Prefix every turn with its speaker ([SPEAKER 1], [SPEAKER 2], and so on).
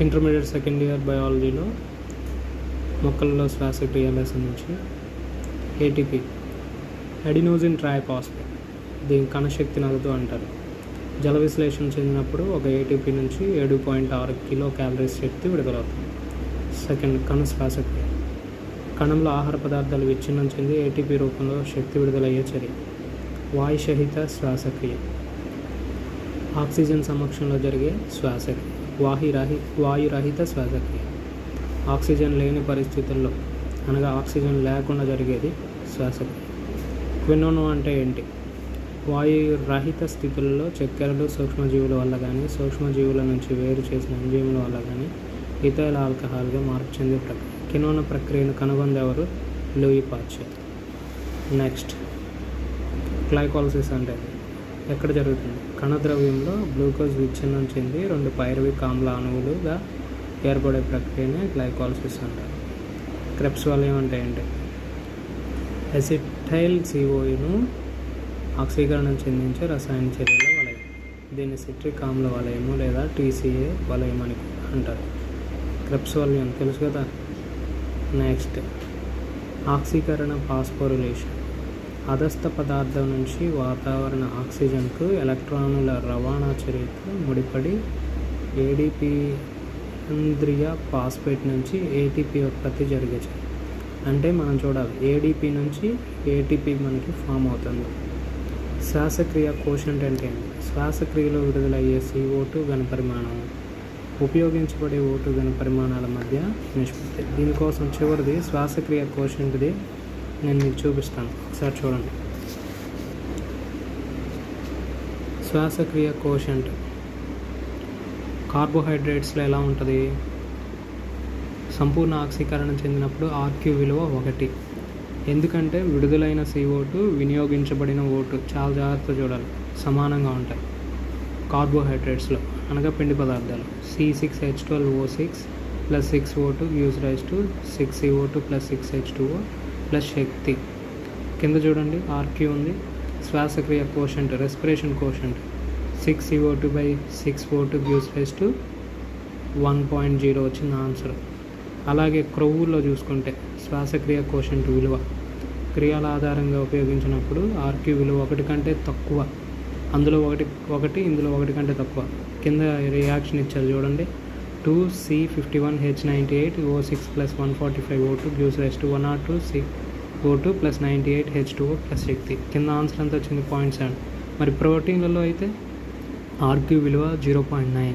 [SPEAKER 1] Intermediate second year బయాలజీలో మొక్కలలో శ్వాసక్రియ lesson నుంచి ఏటీపీ అడినోసిన్ ట్రైఫాస్ఫేట్, దీని కణశక్తి నగదు అంటారు. జల విశ్లేషణ చెందినప్పుడు ఒక ఏటీపీ నుంచి 7.6 కిలో క్యాలరీస్ శక్తి విడుదలవుతుంది. సెకండ్, కణ శ్వాసక్రియ. కణంలో ఆహార పదార్థాలు విచ్ఛిన్నం చెంది ఏటీపీ రూపంలో శక్తి విడుదలయ్యే చర్య. వాయుసహిత శ్వాసక్రియ, ఆక్సిజన్ సమక్షంలో జరిగే శ్వాసక్రియ. వాయురహిత శ్వాసక్రియ, ఆక్సిజన్ లేని పరిస్థితుల్లో అనగా ఆక్సిజన్ లేకుండా జరిగేది శ్వాసక్రియ. క్వినోన్ అంటే ఏంటి? వాయురహిత స్థితుల్లో చక్కెరలు సూక్ష్మజీవుల వల్ల కానీ సూక్ష్మజీవుల నుంచి వేరు చేసిన ఎంజైముల వల్ల కానీ ఇథైల్ ఆల్కహాల్గా మార్పు చెందే ప్రక్రియ. కినోన ప్రక్రియను కనుగొంది ఎవరు? Louis Pasteur. నెక్స్ట్, గ్లైకోలిసిస్ అంటే ఎక్కడ జరుగుతుంది? కణద్రవ్యంలో గ్లూకోజ్ విచ్ఛిన్నం చెంది 2 పైరువిక్ ఆమ్ల అణువులుగా ఏర్పడే ప్రక్రియనే గ్లైకోలిసిస్ అంటారు. క్రెబ్స్ వలయం అంటే ఏంటి? అసిటైల్ COను ఆక్సీకరణం చెందించే రసాయన చర్యల వలయం. దీన్ని సిట్రిక్ ఆమ్ల వలయము లేదా TCA వలయం అని అంటారు. క్రెబ్స్ వలయం తెలుసు కదా. నెక్స్ట్, ఆక్సీకరణ ఫాస్ఫోరిలేషన్. అధస్థ పదార్థం నుంచి వాతావరణ ఆక్సిజన్కు ఎలక్ట్రానుల రవాణా చర్యతో ముడిపడి ADP ఇంద్రియ ఫాస్ఫేట్ నుంచి ATP ఉత్పత్తి జరిగే చర్య. అంటే మనం చూడాలి, ADP నుంచి ATP మనకి ఫామ్ అవుతుంది. శ్వాసక్రియ కోషంట్ అంటే ఏంటి? శ్వాసక్రియలో విడుదలయ్యే CO2 ఘనపరిమాణం ఉపయోగించబడే O2 ఘనపరిమాణాల మధ్య నిష్పత్తి. దీనికోసం చివరిది శ్వాసక్రియ కోషంట్ది నేను మీకు చూపిస్తాను, ఒకసారి చూడండి. శ్వాసక్రియ కోషంట్ కార్బోహైడ్రేట్స్లో ఎలా ఉంటుంది? సంపూర్ణ ఆక్సీకరణ చెందినప్పుడు RQ విలువ 1. ఎందుకంటే విడుదలైన CO2 వినియోగించబడిన O2 చాలా జాగ్రత్తగా చూడాలి, సమానంగా ఉంటాయి. కార్బోహైడ్రేట్స్లో అనగా పిండి పదార్థాలు C6H12O6 + 6O2 gives rise to 6CO2 + 6H2O plus శక్తి. కింద చూడండి, RQ ఉంది. శ్వాసక్రియ quotient, respiration quotient 6CO2/6O2 gives rise to 1.0 వచ్చింది ఆన్సర్. అలాగే క్రొవ్వుల్లో చూసుకుంటే శ్వాసక్రియ కోషంట్ విలువ క్రియాల ఆధారంగా ఉపయోగించినప్పుడు RQ విలువ 1 కంటే తక్కువ, అందులో ఒకటి ఇందులో 1 కంటే తక్కువ. కింద రియాక్షన్ ఇచ్చారు చూడండి, 2C51H98O6 + 145O2 gives rise to 102CO2 + 98H2O plus శక్తి. కింద ఆన్సర్ అంతా వచ్చింది 0.7. మరి ప్రోటీన్లలో అయితే RQ విలువ 0.9.